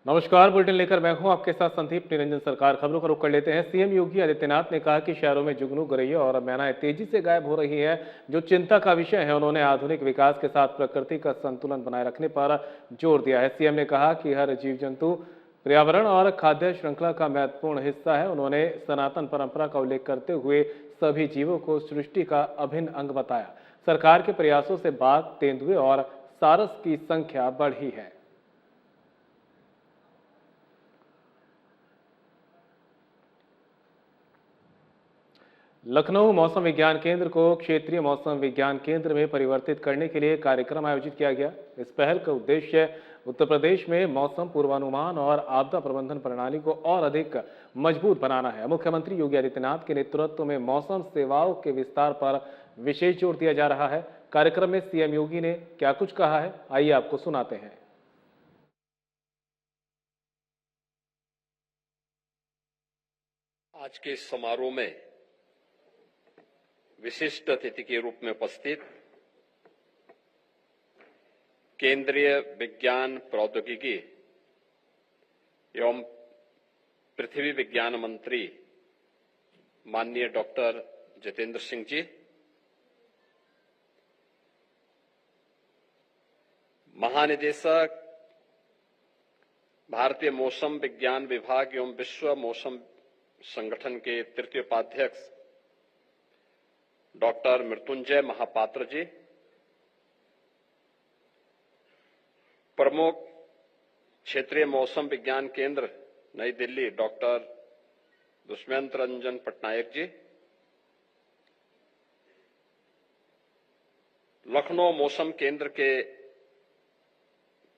नमस्कार। बुलेटिन लेकर मैं हूं आपके साथ संदीप निरंजन। सरकार खबरों का रुख कर लेते हैं। सीएम योगी आदित्यनाथ ने कहा कि शहरों में जुगनू, गौरैया और मैनाएं तेजी से गायब हो रही है, जो चिंता का विषय है। उन्होंने आधुनिक विकास के साथ प्रकृति का संतुलन बनाए रखने पर जोर दिया है। सीएम ने कहा कि हर जीव जंतु पर्यावरण और खाद्य श्रृंखला का महत्वपूर्ण हिस्सा है। उन्होंने सनातन परंपरा का उल्लेख करते हुए सभी जीवों को सृष्टि का अभिन्न अंग बताया। सरकार के प्रयासों से बाघ, तेंदुए और सारस की संख्या बढ़ी है। लखनऊ मौसम विज्ञान केंद्र को क्षेत्रीय मौसम विज्ञान केंद्र में परिवर्तित करने के लिए कार्यक्रम आयोजित किया गया। इस पहल का उद्देश्य उत्तर प्रदेश में मौसम पूर्वानुमान और आपदा प्रबंधन प्रणाली को और अधिक मजबूत बनाना है। मुख्यमंत्री योगी आदित्यनाथ के नेतृत्व में मौसम सेवाओं के विस्तार पर विशेष जोर दिया जा रहा है। कार्यक्रम में सीएम योगी ने क्या कुछ कहा है, आइए आपको सुनाते हैं। आज के इस समारोह में विशिष्ट अतिथि के रूप में उपस्थित केंद्रीय विज्ञान प्रौद्योगिकी एवं पृथ्वी विज्ञान मंत्री माननीय डॉक्टर जितेंद्र सिंह जी, महानिदेशक भारतीय मौसम विज्ञान विभाग एवं विश्व मौसम संगठन के तृतीय उपाध्यक्ष डॉक्टर मृत्युंजय महापात्र जी, प्रमुख क्षेत्रीय मौसम विज्ञान केंद्र नई दिल्ली डॉक्टर दुष्यंत रंजन पटनायक जी, लखनऊ मौसम केंद्र के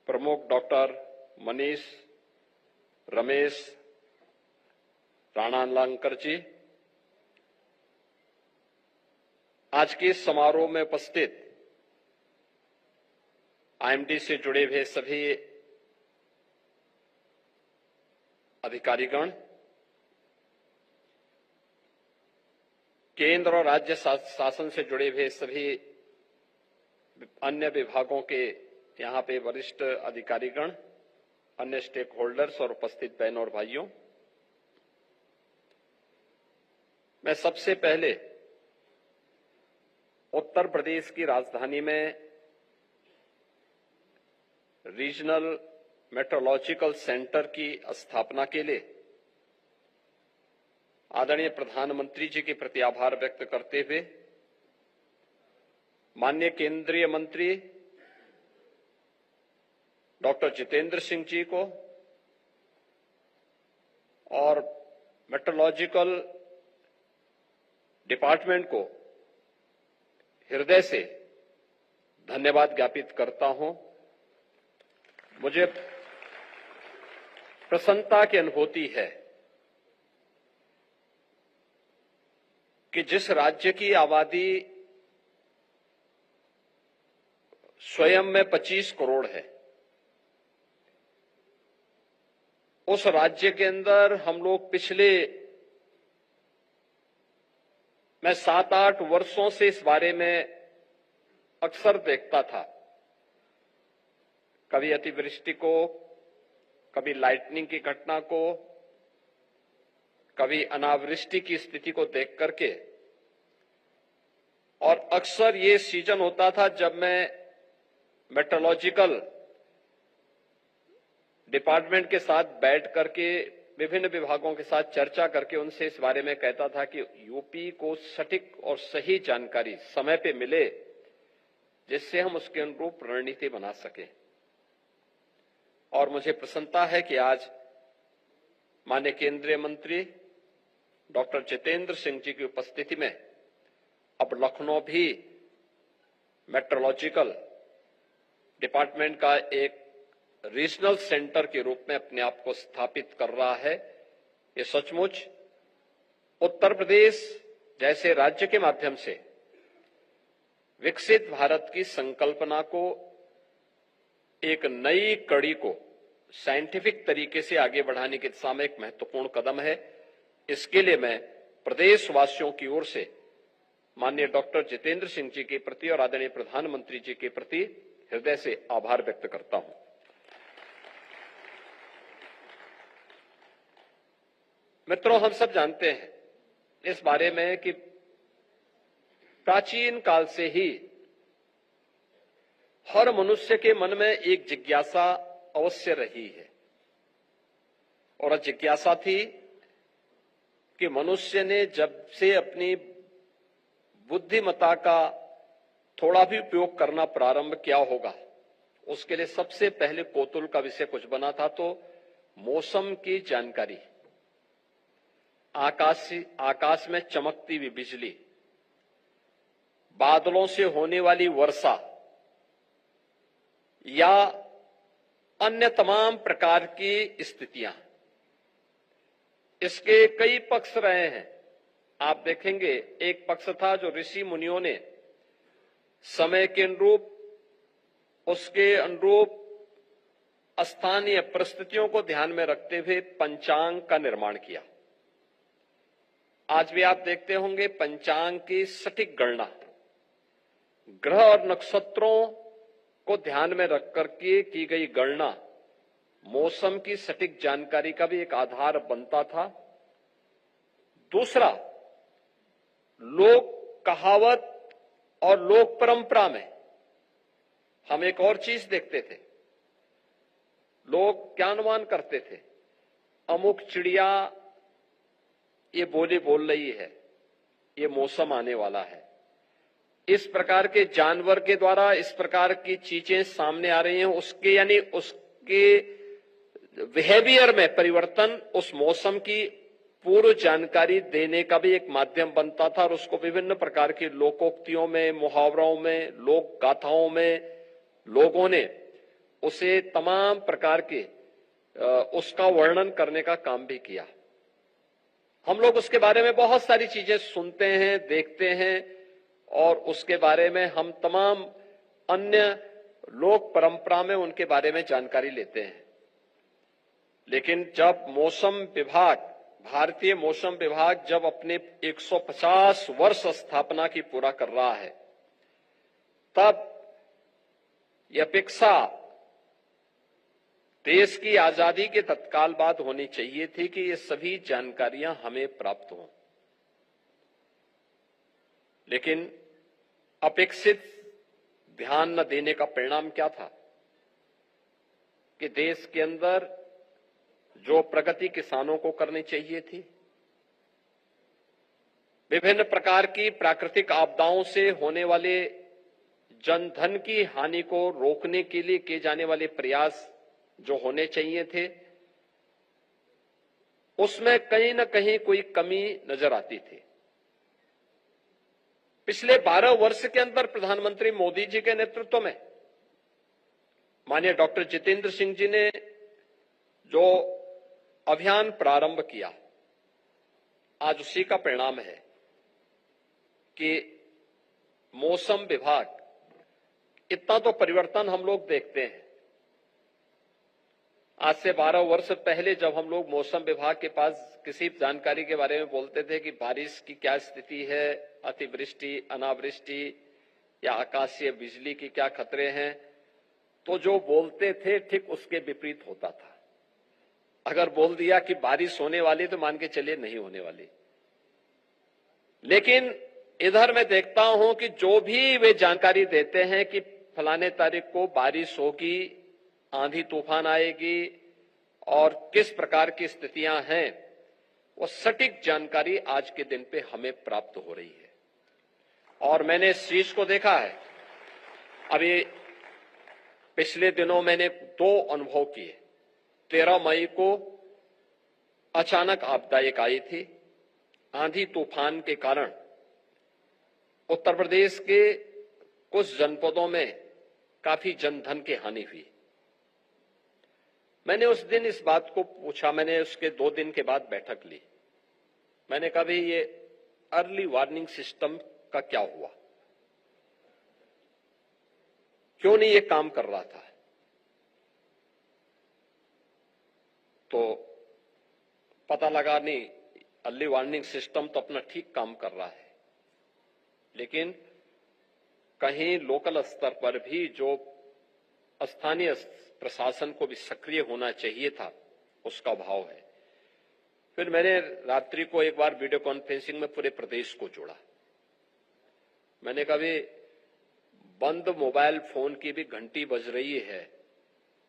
प्रमुख डॉक्टर मनीष रमेश राणालंकर जी, आज के इस समारोह में उपस्थित आईएमडी से जुड़े हुए सभी अधिकारीगण, केंद्र और राज्य शासन से जुड़े हुए सभी अन्य विभागों के यहां पे वरिष्ठ अधिकारीगण, अन्य स्टेक होल्डर्स और उपस्थित बहनों और भाइयों, मैं सबसे पहले उत्तर प्रदेश की राजधानी में रीजनल मेट्रोलॉजिकल सेंटर की स्थापना के लिए आदरणीय प्रधानमंत्री जी के प्रति आभार व्यक्त करते हुए माननीय केंद्रीय मंत्री डॉक्टर जितेंद्र सिंह जी को और मेट्रोलॉजिकल डिपार्टमेंट को हृदय से धन्यवाद ज्ञापित करता हूं। मुझे प्रसन्नता की अनुभूति है कि जिस राज्य की आबादी स्वयं में 25 करोड़ है, उस राज्य के अंदर हम लोग पिछले मैं 7-8 वर्षों से इस बारे में अक्सर देखता था, कभी अतिवृष्टि को, कभी लाइटनिंग की घटना को, कभी अनावृष्टि की स्थिति को देख करके, और अक्सर ये सीजन होता था जब मैं मेट्रोलॉजिकल डिपार्टमेंट के साथ बैठ करके विभिन्न विभागों के साथ चर्चा करके उनसे इस बारे में कहता था कि यूपी को सटीक और सही जानकारी समय पे मिले, जिससे हम उसके अनुरूप रणनीति बना सकें। और मुझे प्रसन्नता है कि आज माननीय केंद्रीय मंत्री डॉक्टर जितेंद्र सिंह जी की उपस्थिति में अब लखनऊ भी मेट्रोलॉजिकल डिपार्टमेंट का एक रीजनल सेंटर के रूप में अपने आप को स्थापित कर रहा है। ये सचमुच उत्तर प्रदेश जैसे राज्य के माध्यम से विकसित भारत की संकल्पना को एक नई कड़ी को साइंटिफिक तरीके से आगे बढ़ाने की दिशा में एक महत्वपूर्ण कदम है। इसके लिए मैं प्रदेशवासियों की ओर से माननीय डॉक्टर जितेंद्र सिंह जी के प्रति और आदरणीय प्रधानमंत्री जी के प्रति हृदय से आभार व्यक्त करता हूं। मित्रों, हम सब जानते हैं इस बारे में कि प्राचीन काल से ही हर मनुष्य के मन में एक जिज्ञासा अवश्य रही है, और जिज्ञासा थी कि मनुष्य ने जब से अपनी बुद्धिमत्ता का थोड़ा भी उपयोग करना प्रारंभ किया होगा, उसके लिए सबसे पहले कौतूहल का विषय कुछ बना था तो मौसम की जानकारी, आकाश में चमकती हुई बिजली, बादलों से होने वाली वर्षा या अन्य तमाम प्रकार की स्थितियां। इसके कई पक्ष रहे हैं। आप देखेंगे, एक पक्ष था जो ऋषि मुनियों ने समय के अनुरूप, उसके अनुरूप स्थानीय परिस्थितियों को ध्यान में रखते हुए पंचांग का निर्माण किया। आज भी आप देखते होंगे पंचांग की सटीक गणना ग्रह और नक्षत्रों को ध्यान में रख करके की गई गणना मौसम की सटीक जानकारी का भी एक आधार बनता था। दूसरा, लोक कहावत और लोक परंपरा में हम एक और चीज देखते थे। लोग क्या अनुमान करते थे, अमुक चिड़िया ये बोली बोल रही है, ये मौसम आने वाला है। इस प्रकार के जानवर के द्वारा इस प्रकार की चीजें सामने आ रही हैं, उसके यानी उसके बिहेवियर में परिवर्तन उस मौसम की पूर्व जानकारी देने का भी एक माध्यम बनता था, और उसको विभिन्न प्रकार की लोकोक्तियों में, मुहावरों में, लोक गाथाओं में लोगों ने उसे तमाम प्रकार के उसका वर्णन करने का काम भी किया। हम लोग उसके बारे में बहुत सारी चीजें सुनते हैं, देखते हैं, और उसके बारे में हम तमाम अन्य लोक परंपरा में उनके बारे में जानकारी लेते हैं। लेकिन जब मौसम विभाग, भारतीय मौसम विभाग जब अपने 150 वर्ष स्थापना की पूरा कर रहा है, तब यह अपेक्षा देश की आजादी के तत्काल बाद होनी चाहिए थी कि ये सभी जानकारियां हमें प्राप्त हों। लेकिन अपेक्षित ध्यान न देने का परिणाम क्या था कि देश के अंदर जो प्रगति किसानों को करनी चाहिए थी, विभिन्न प्रकार की प्राकृतिक आपदाओं से होने वाले जनधन की हानि को रोकने के लिए किए जाने वाले प्रयास जो होने चाहिए थे, उसमें कहीं न कहीं कोई कमी नजर आती थी। पिछले 12 वर्ष के अंदर प्रधानमंत्री मोदी जी के नेतृत्व में माननीय डॉक्टर जितेंद्र सिंह जी ने जो अभियान प्रारंभ किया, आज उसी का परिणाम है कि मौसम विभाग, इतना तो परिवर्तन हम लोग देखते हैं। आज से 12 वर्ष पहले जब हम लोग मौसम विभाग के पास किसी जानकारी के बारे में बोलते थे कि बारिश की क्या स्थिति है, अतिवृष्टि, अनावृष्टि या आकाशीय बिजली की क्या खतरे हैं, तो जो बोलते थे ठीक उसके विपरीत होता था। अगर बोल दिया कि बारिश होने वाली तो मान के चलिए नहीं होने वाली। लेकिन इधर मैं देखता हूं कि जो भी वे जानकारी देते हैं कि फलाने तारीख को बारिश होगी, आंधी तूफान आएगी और किस प्रकार की स्थितियां हैं, वो सटीक जानकारी आज के दिन पे हमें प्राप्त हो रही है। और मैंने इस चीज को देखा है। अभी पिछले दिनों मैंने 2 अनुभव किए। 13 मई को अचानक आपदा एक आई थी। आंधी तूफान के कारण उत्तर प्रदेश के कुछ जनपदों में काफी जनधन की हानि हुई। मैंने उस दिन इस बात को पूछा, मैंने उसके 2 दिन के बाद बैठक ली। मैंने कहा भाई ये अर्ली वार्निंग सिस्टम का क्या हुआ, क्यों नहीं ये काम कर रहा था? तो पता लगा नहीं, अर्ली वार्निंग सिस्टम तो अपना ठीक काम कर रहा है, लेकिन कहीं लोकल स्तर पर भी जो स्थानीय प्रशासन को भी सक्रिय होना चाहिए था, उसका अभाव है। फिर मैंने रात्रि को एक बार वीडियो कॉन्फ्रेंसिंग में पूरे प्रदेश को जोड़ा। मैंने कहा भी बंद मोबाइल फोन की भी घंटी बज रही है,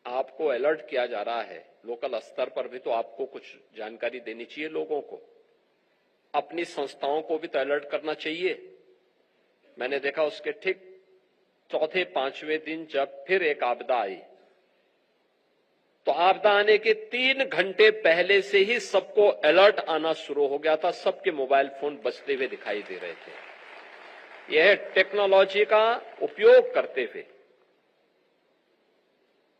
आपको अलर्ट किया जा रहा है, लोकल स्तर पर भी तो आपको कुछ जानकारी देनी चाहिए लोगों को, अपनी संस्थाओं को भी तो अलर्ट करना चाहिए। मैंने देखा उसके ठीक चौथे पांचवें दिन जब फिर एक आपदा आई, तो आपदा आने के 3 घंटे पहले से ही सबको अलर्ट आना शुरू हो गया था, सबके मोबाइल फोन बजते हुए दिखाई दे रहे थे। यह टेक्नोलॉजी का उपयोग करते हुए।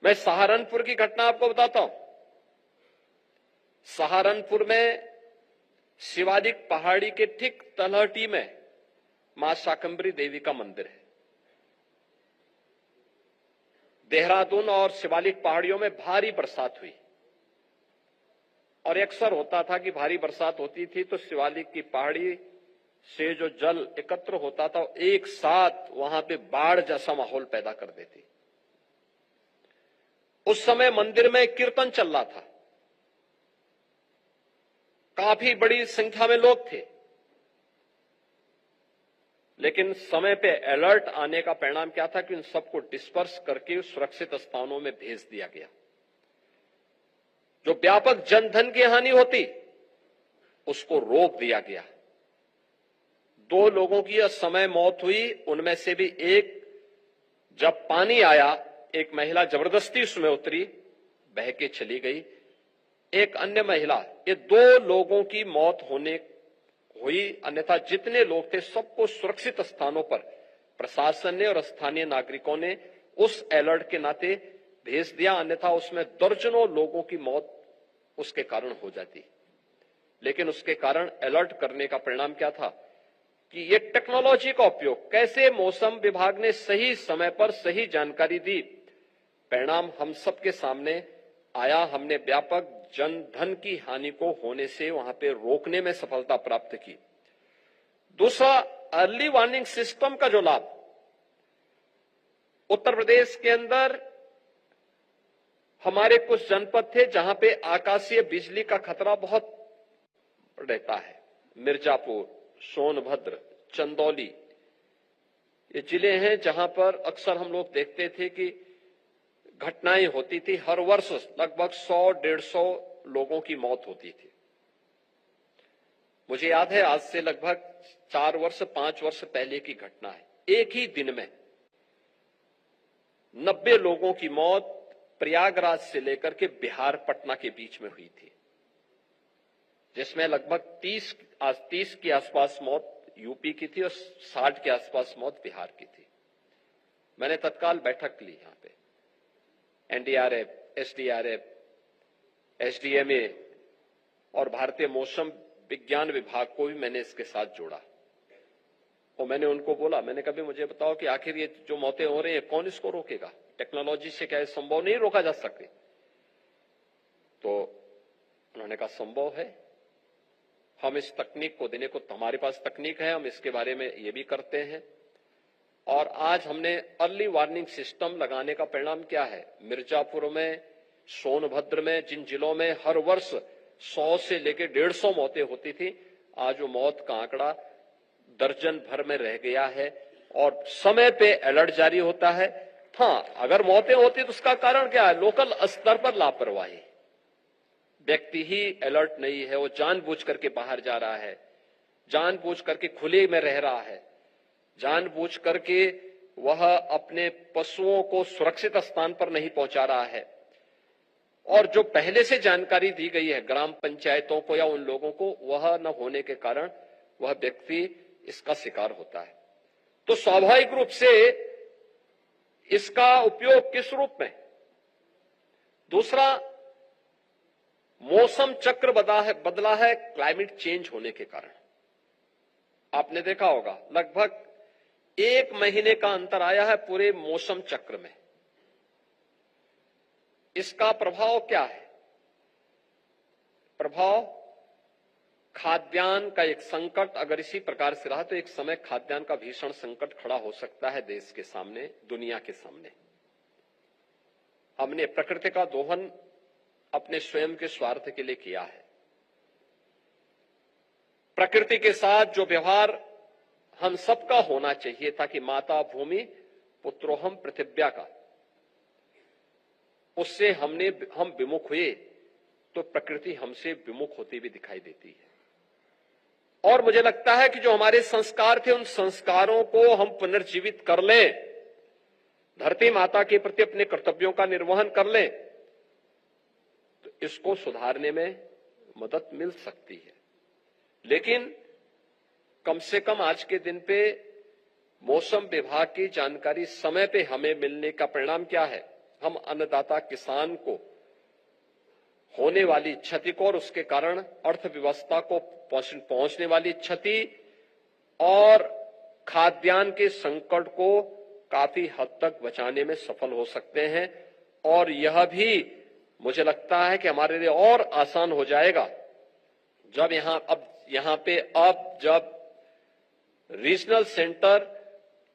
मैं सहारनपुर की घटना आपको बताता हूं। सहारनपुर में शिवालिक पहाड़ी के ठीक तलहटी में मां शाकंभरी देवी का मंदिर है। देहरादून और शिवालिक पहाड़ियों में भारी बरसात हुई और अक्सर होता था कि भारी बरसात होती थी तो शिवालिक की पहाड़ी से जो जल एकत्र होता था एक साथ वहां पे बाढ़ जैसा माहौल पैदा कर देती। उस समय मंदिर में कीर्तन चल रहा था, काफी बड़ी संख्या में लोग थे, लेकिन समय पे अलर्ट आने का परिणाम क्या था कि उन सबको डिस्पर्स करके सुरक्षित स्थानों में भेज दिया गया। जो व्यापक जनधन की हानि होती उसको रोक दिया गया। 2 लोगों की उस समय मौत हुई, उनमें से भी एक जब पानी आया एक महिला जबरदस्ती उसमें उतरी, बह के चली गई। एक अन्य महिला, ये 2 लोगों की मौत हुई, अन्यथा जितने लोग थे सबको सुरक्षित स्थानों पर प्रशासन ने और स्थानीय नागरिकों ने उस अलर्ट के नाते भेज दिया, अन्यथा उसमें दर्जनों लोगों की मौत उसके कारण हो जाती। लेकिन उसके कारण अलर्ट करने का परिणाम क्या था कि ये टेक्नोलॉजी का उपयोग कैसे मौसम विभाग ने सही समय पर सही जानकारी दी, परिणाम हम सबके सामने आया। हमने व्यापक जनधन की हानि को होने से वहां पे रोकने में सफलता प्राप्त की। दूसरा, अर्ली वार्निंग सिस्टम का जो लाभ, उत्तर प्रदेश के अंदर हमारे कुछ जनपद थे जहां पे आकाशीय बिजली का खतरा बहुत रहता है। मिर्जापुर, सोनभद्र, चंदौली, ये जिले हैं जहां पर अक्सर हम लोग देखते थे कि घटनाएं होती थी। हर वर्ष लगभग 100-150 लोगों की मौत होती थी। मुझे याद है आज से लगभग 4-5 वर्ष पहले की घटना है। एक ही दिन में 90 लोगों की मौत प्रयागराज से लेकर के बिहार पटना के बीच में हुई थी, जिसमें लगभग 30 के आसपास मौत यूपी की थी और 60 के आसपास मौत बिहार की थी। मैंने तत्काल बैठक ली यहां पे, एनडीआरएफ, एसडीआरएफ, एसडीएमए और भारतीय मौसम विज्ञान विभाग को भी मैंने इसके साथ जोड़ा और मैंने उनको बोला, मैंने कभी मुझे बताओ कि आखिर ये जो मौतें हो रही है कौन इसको रोकेगा? टेक्नोलॉजी से क्या संभव नहीं रोका जा सके? तो उन्होंने कहा संभव है, हम इस तकनीक को देने को, तो हमारे पास तकनीक है, हम इसके बारे में ये भी करते हैं। और आज हमने अर्ली वार्निंग सिस्टम लगाने का परिणाम क्या है? मिर्जापुर में, सोनभद्र में, जिन जिलों में हर वर्ष 100 से लेकर 150 मौतें होती थी, आज वो मौत का आंकड़ा दर्जन भर में रह गया है और समय पे अलर्ट जारी होता है। हाँ, अगर मौतें होती तो उसका कारण क्या है? लोकल स्तर पर लापरवाही। व्यक्ति ही अलर्ट नहीं है, वो जानबूझ करके बाहर जा रहा है, जानबूझ करके खुले में रह रहा है, जानबूझ करके वह अपने पशुओं को सुरक्षित स्थान पर नहीं पहुंचा रहा है। और जो पहले से जानकारी दी गई है ग्राम पंचायतों को या उन लोगों को, वह न होने के कारण वह व्यक्ति इसका शिकार होता है। तो स्वाभाविक रूप से इसका उपयोग किस रूप में? दूसरा, मौसम चक्र बदला है क्लाइमेट चेंज होने के कारण। आपने देखा होगा लगभग 1 महीने का अंतर आया है पूरे मौसम चक्र में। इसका प्रभाव क्या है? प्रभाव खाद्यान्न का एक संकट अगर इसी प्रकार से रहा तो एक समय खाद्यान्न का भीषण संकट खड़ा हो सकता है देश के सामने, दुनिया के सामने। हमने प्रकृति का दोहन अपने स्वयं के स्वार्थ के लिए किया है। प्रकृति के साथ जो व्यवहार हम सबका होना चाहिए था कि माता भूमि पुत्रोहम पृथिव्या का, उससे हम विमुख हुए तो प्रकृति हमसे विमुख होती भी दिखाई देती है। और मुझे लगता है कि जो हमारे संस्कार थे उन संस्कारों को हम पुनर्जीवित कर लें, धरती माता के प्रति अपने कर्तव्यों का निर्वहन कर लें, तो इसको सुधारने में मदद मिल सकती है। लेकिन कम से कम आज के दिन पे मौसम विभाग की जानकारी समय पे हमें मिलने का परिणाम क्या है? हम अन्नदाता किसान को होने वाली क्षति को और उसके कारण अर्थव्यवस्था को पहुंचने वाली क्षति और खाद्यान्न के संकट को काफी हद तक बचाने में सफल हो सकते हैं। और यह भी मुझे लगता है कि हमारे लिए और आसान हो जाएगा जब यहां पे जब रीजनल सेंटर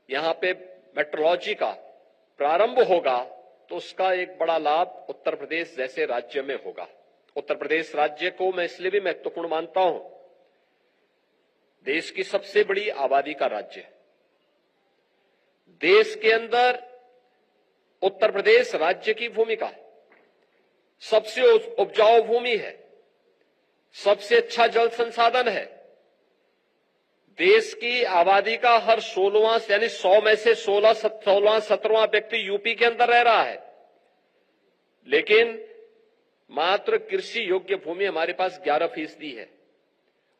यहां पे मेट्रोलॉजी का प्रारंभ होगा तो उसका एक बड़ा लाभ उत्तर प्रदेश जैसे राज्य में होगा। उत्तर प्रदेश राज्य को मैं इसलिए भी महत्वपूर्ण मानता हूं, देश की सबसे बड़ी आबादी का राज्य है। देश के अंदर उत्तर प्रदेश राज्य की भूमिका सबसे उपजाऊ भूमि है, सबसे अच्छा जल संसाधन है। देश की आबादी का हर 16वां यानी 100 में से 17वां व्यक्ति यूपी के अंदर रह रहा है, लेकिन मात्र कृषि योग्य भूमि हमारे पास 11% है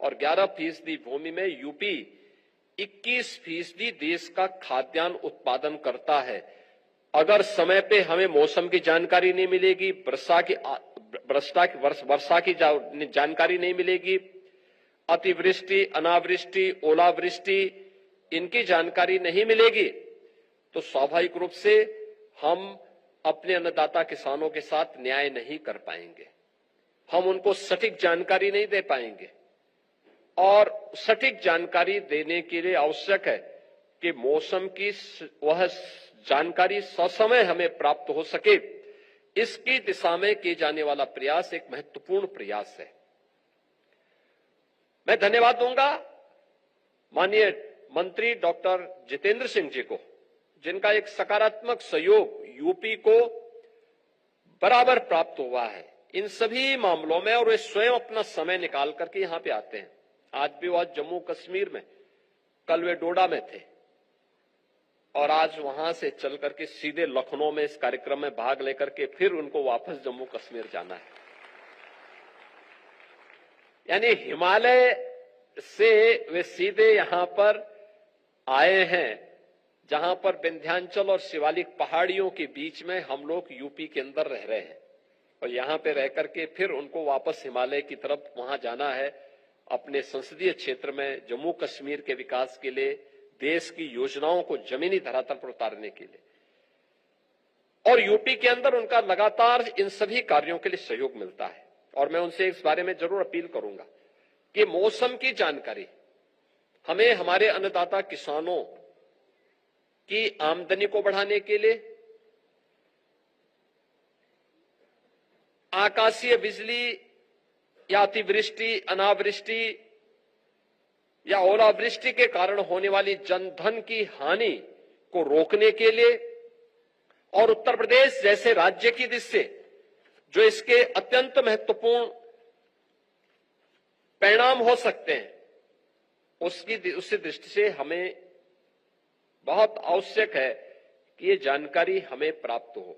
और 11% भूमि में यूपी 21% देश का खाद्यान्न उत्पादन करता है। अगर समय पे हमें मौसम की जानकारी नहीं मिलेगी, वर्षा की जानकारी नहीं मिलेगी, अतिवृष्टि, अनावृष्टि, ओलावृष्टि इनकी जानकारी नहीं मिलेगी, तो स्वाभाविक रूप से हम अपने अन्नदाता किसानों के साथ न्याय नहीं कर पाएंगे, हम उनको सटीक जानकारी नहीं दे पाएंगे। और सटीक जानकारी देने के लिए आवश्यक है कि मौसम की वह जानकारी ससमय हमें प्राप्त हो सके। इसकी दिशा में किए जाने वाला प्रयास एक महत्वपूर्ण प्रयास है। मैं धन्यवाद दूंगा माननीय मंत्री डॉक्टर जितेंद्र सिंह जी को, जिनका एक सकारात्मक सहयोग यूपी को बराबर प्राप्त हुआ है इन सभी मामलों में, और वे स्वयं अपना समय निकाल करके यहां पे आते हैं। आज भी वो जम्मू कश्मीर में, कल वे डोडा में थे और आज वहां से चल करके सीधे लखनऊ में इस कार्यक्रम में भाग लेकर के फिर उनको वापस जम्मू कश्मीर जाना है। यानी हिमालय से वे सीधे यहां पर आए हैं, जहां पर विंध्याचल और शिवालिक पहाड़ियों के बीच में हम लोग यूपी के अंदर रह रहे हैं, और यहां पे रह करके फिर उनको वापस हिमालय की तरफ वहां जाना है, अपने संसदीय क्षेत्र में जम्मू कश्मीर के विकास के लिए, देश की योजनाओं को जमीनी धरातल पर उतारने के लिए। और यूपी के अंदर उनका लगातार इन सभी कार्यों के लिए सहयोग मिलता है। और मैं उनसे इस बारे में जरूर अपील करूंगा कि मौसम की जानकारी हमें हमारे अन्नदाता किसानों की आमदनी को बढ़ाने के लिए, आकाशीय बिजली या अतिवृष्टि, अनावृष्टि या ओलावृष्टि के कारण होने वाली जनधन की हानि को रोकने के लिए, और उत्तर प्रदेश जैसे राज्य की दृष्टि से जो इसके अत्यंत महत्वपूर्ण परिणाम हो सकते हैं, उसी दृष्टि से हमें बहुत आवश्यक है कि ये जानकारी हमें प्राप्त हो।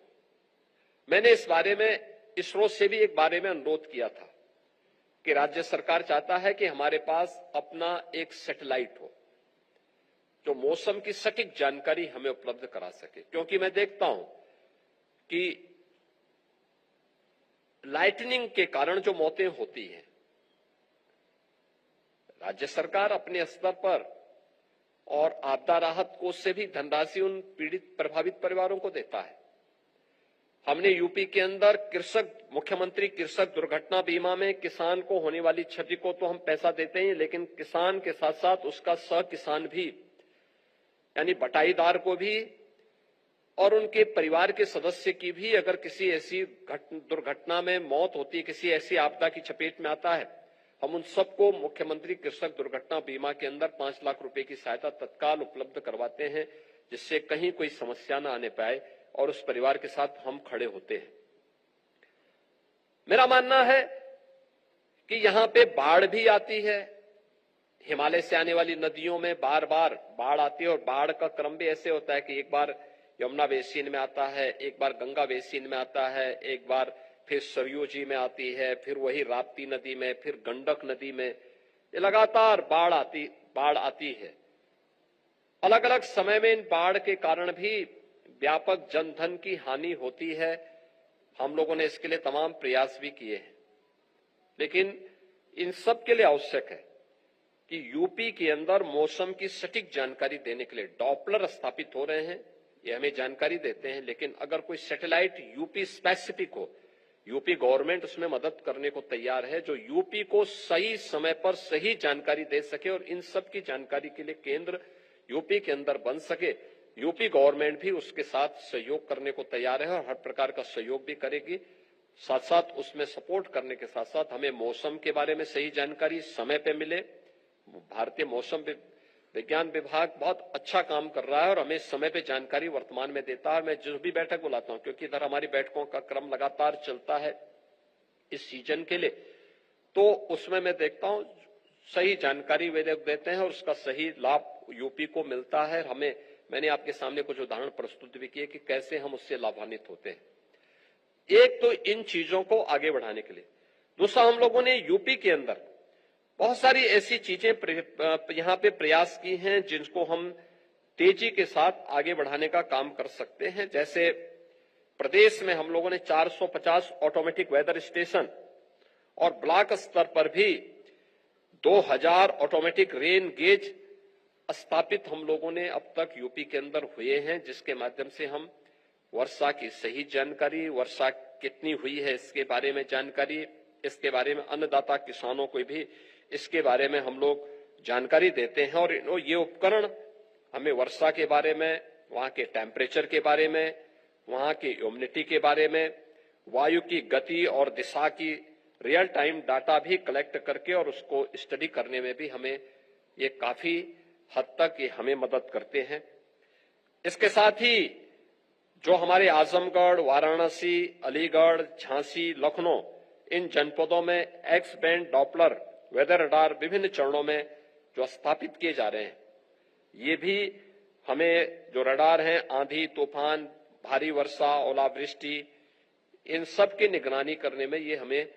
मैंने इस बारे में इसरो से भी एक बारे में अनुरोध किया था कि राज्य सरकार चाहता है कि हमारे पास अपना एक सैटेलाइट हो जो मौसम की सटीक जानकारी हमें उपलब्ध करा सके, क्योंकि मैं देखता हूं कि लाइटनिंग के कारण जो मौतें होती हैं, राज्य सरकार अपने स्तर पर और आपदा राहत कोष से भी धनराशि उन पीड़ित प्रभावित परिवारों को देता है। हमने यूपी के अंदर मुख्यमंत्री कृषक दुर्घटना बीमा में किसान को होने वाली क्षति को तो हम पैसा देते हैं, लेकिन किसान के साथ साथ उसका सह किसान भी यानी बटाईदार को भी और उनके परिवार के सदस्य की भी अगर किसी ऐसी दुर्घटना में मौत होती है, किसी ऐसी आपदा की चपेट में आता है, हम उन सबको मुख्यमंत्री कृषक दुर्घटना बीमा के अंदर 5 लाख रुपए की सहायता तत्काल उपलब्ध करवाते हैं, जिससे कहीं कोई समस्या न आने पाए और उस परिवार के साथ हम खड़े होते हैं। मेरा मानना है कि यहां पे बाढ़ भी आती है, हिमालय से आने वाली नदियों में बार बार बाढ़ आती है और बाढ़ का क्रम भी ऐसे होता है कि एक बार यमुना बेसिन में आता है, एक बार गंगा बेसिन में आता है, एक बार फिर सरयू जी में आती है, फिर वही राप्ती नदी में, फिर गंडक नदी में, ये लगातार बाढ़ आती है। अलग अलग समय में इन बाढ़ के कारण भी व्यापक जनधन की हानि होती है। हम लोगों ने इसके लिए तमाम प्रयास भी किए हैं, लेकिन इन सब के लिए आवश्यक है कि यूपी के अंदर मौसम की सटीक जानकारी देने के लिए डॉपलर स्थापित हो रहे हैं, ये हमें जानकारी देते हैं। लेकिन अगर कोई सैटेलाइट यूपी स्पेसिफिक हो, यूपी गवर्नमेंट उसमें मदद करने को तैयार है, जो यूपी को सही समय पर सही जानकारी दे सके और इन सब की जानकारी के लिए केंद्र यूपी के अंदर बन सके। यूपी गवर्नमेंट भी उसके साथ सहयोग करने को तैयार है और हर प्रकार का सहयोग भी करेगी। साथ साथ उसमें सपोर्ट करने के साथ साथ हमें मौसम के बारे में सही जानकारी समय पे मिले। भारतीय मौसम विज्ञान विभाग बहुत अच्छा काम कर रहा है और हमें समय पे जानकारी वर्तमान में देता है। मैं जो भी बैठक बुलाता हूं, क्योंकि इधर हमारी बैठकों का क्रम लगातार चलता है इस सीजन के लिए, तो उसमें मैं देखता हूं सही जानकारी वे लोग देते हैं और उसका सही लाभ यूपी को मिलता है। मैंने आपके सामने कुछ उदाहरण प्रस्तुत भी किए कि कैसे हम उससे लाभान्वित होते हैं। एक तो इन चीजों को आगे बढ़ाने के लिए, दूसरा हम लोगों ने यूपी के अंदर बहुत सारी ऐसी चीजें यहां पे प्रयास की हैं जिनको हम तेजी के साथ आगे बढ़ाने का काम कर सकते हैं। जैसे प्रदेश में हम लोगों ने 450 ऑटोमेटिक वेदर स्टेशन और ब्लॉक स्तर पर भी 2000 ऑटोमेटिक रेन गेज स्थापित हम लोगों ने अब तक यूपी के अंदर हुए हैं, जिसके माध्यम से हम वर्षा की सही जानकारी, वर्षा कितनी हुई है इसके बारे में जानकारी, इसके बारे में अन्नदाता किसानों को भी इसके बारे में हम लोग जानकारी देते हैं। और ये उपकरण हमें वर्षा के बारे में, वहां के टेम्परेचर के बारे में, वहां की ह्यूमिडिटी के बारे में, वायु की गति और दिशा की रियल टाइम डाटा भी कलेक्ट करके और उसको स्टडी करने में भी हमें ये काफी हद तक ये हमें मदद करते हैं। इसके साथ ही जो हमारे आजमगढ़, वाराणसी, अलीगढ़, झांसी, लखनऊ, इन जनपदों में X band Doppler weather radar विभिन्न चरणों में जो स्थापित किए जा रहे हैं, ये भी हमें जो रडार हैं आंधी, तूफान, भारी वर्षा, ओलावृष्टि, इन सब की निगरानी करने में ये हमें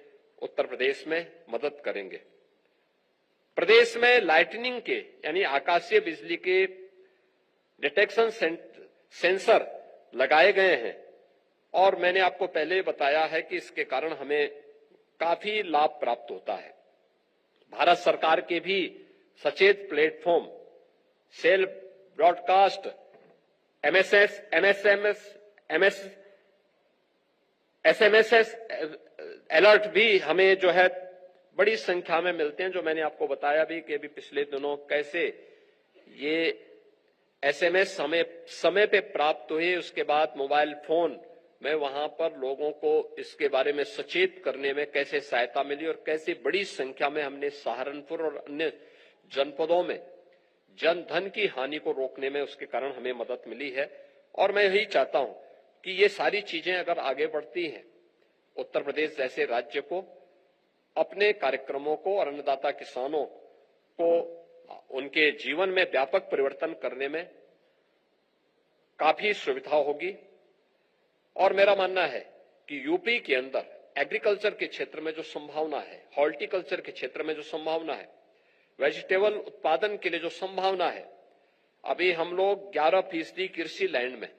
उत्तर प्रदेश में मदद करेंगे। प्रदेश में लाइटनिंग के यानी आकाशीय बिजली के डिटेक्शन सेंसर लगाए गए हैं और मैंने आपको पहले बताया है कि इसके कारण हमें काफी लाभ प्राप्त होता है। भारत सरकार के भी सचेत platform, cell broadcast, SMS alert भी हमें जो है बड़ी संख्या में मिलते हैं, जो मैंने आपको बताया भी कि अभी पिछले दिनों कैसे ये एसएमएस हमें समय पे प्राप्त हुए। उसके बाद मोबाइल फोन में वहां पर लोगों को इसके बारे में सचेत करने में कैसे सहायता मिली और कैसे बड़ी संख्या में हमने सहारनपुर और अन्य जनपदों में जनधन की हानि को रोकने में उसके कारण हमें मदद मिली है। और मैं यही चाहता हूं कि ये सारी चीजें अगर आगे बढ़ती हैं, उत्तर प्रदेश जैसे राज्य को अपने कार्यक्रमों को और अन्नदाता किसानों को उनके जीवन में व्यापक परिवर्तन करने में काफी सुविधा होगी। और मेरा मानना है कि यूपी के अंदर एग्रीकल्चर के क्षेत्र में जो संभावना है, हॉर्टिकल्चर के क्षेत्र में जो संभावना है, वेजिटेबल उत्पादन के लिए जो संभावना है, अभी हम लोग 11% कृषि लैंड में,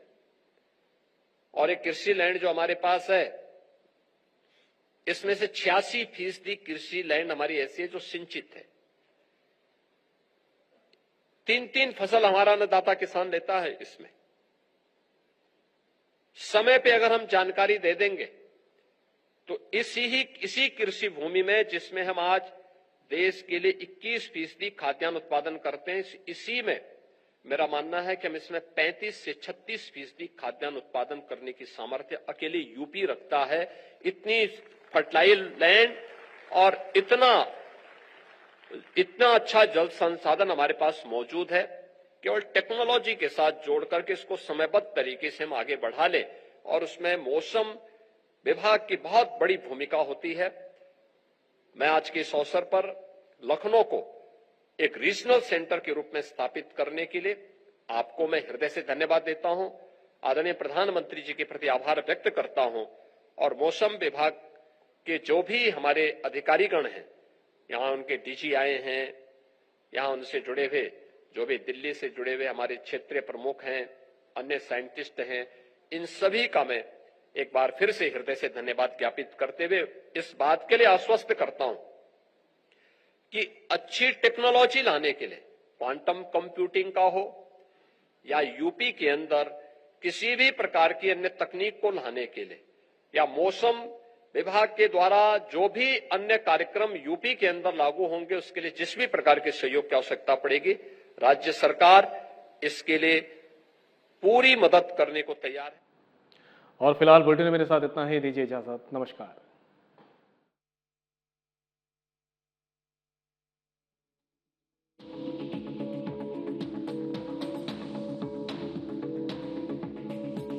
और एक कृषि लैंड जो हमारे पास है इसमें से 86% कृषि लैंड हमारी ऐसी है जो सिंचित है। 3-3 फसल हमारा अन्नदाता किसान लेता है। इसमें समय पे अगर हम जानकारी दे देंगे तो इसी कृषि भूमि में जिसमें हम आज देश के लिए 21% खाद्यान्न उत्पादन करते हैं, इसी में मेरा मानना है कि हम इसमें 35 से 36% खाद्यान्न उत्पादन करने की सामर्थ्य अकेले यूपी रखता है। इतनी फर्टाइल लैंड और इतना इतना अच्छा जल संसाधन हमारे पास मौजूद है, केवल टेक्नोलॉजी के साथ जोड़ करके इसको समयबद्ध तरीके से हम आगे बढ़ा लें और उसमें मौसम विभाग की बहुत बड़ी भूमिका होती है। मैं आज के इस अवसर पर लखनऊ को एक रीजनल सेंटर के रूप में स्थापित करने के लिए आपको मैं हृदय से धन्यवाद देता हूं, आदरणीय प्रधानमंत्री जी के प्रति आभार व्यक्त करता हूं और मौसम विभाग के जो भी हमारे अधिकारीगण हैं, यहाँ उनके डीजी आए हैं, यहाँ उनसे जुड़े हुए जो भी दिल्ली से जुड़े हुए हमारे क्षेत्रीय प्रमुख हैं, अन्य साइंटिस्ट हैं, इन सभी का मैं एक बार फिर से हृदय से धन्यवाद ज्ञापित करते हुए इस बात के लिए आश्वस्त करता हूं कि अच्छी टेक्नोलॉजी लाने के लिए क्वांटम कंप्यूटिंग का हो या यूपी के अंदर किसी भी प्रकार की अन्य तकनीक को लाने के लिए या मौसम विभाग के द्वारा जो भी अन्य कार्यक्रम यूपी के अंदर लागू होंगे उसके लिए जिस भी प्रकार के सहयोग की आवश्यकता पड़ेगी, राज्य सरकार इसके लिए पूरी मदद करने को तैयार है। और फिलहाल बुलेटिन में मेरे साथ इतना ही, दीजिए इजाजत, नमस्कार।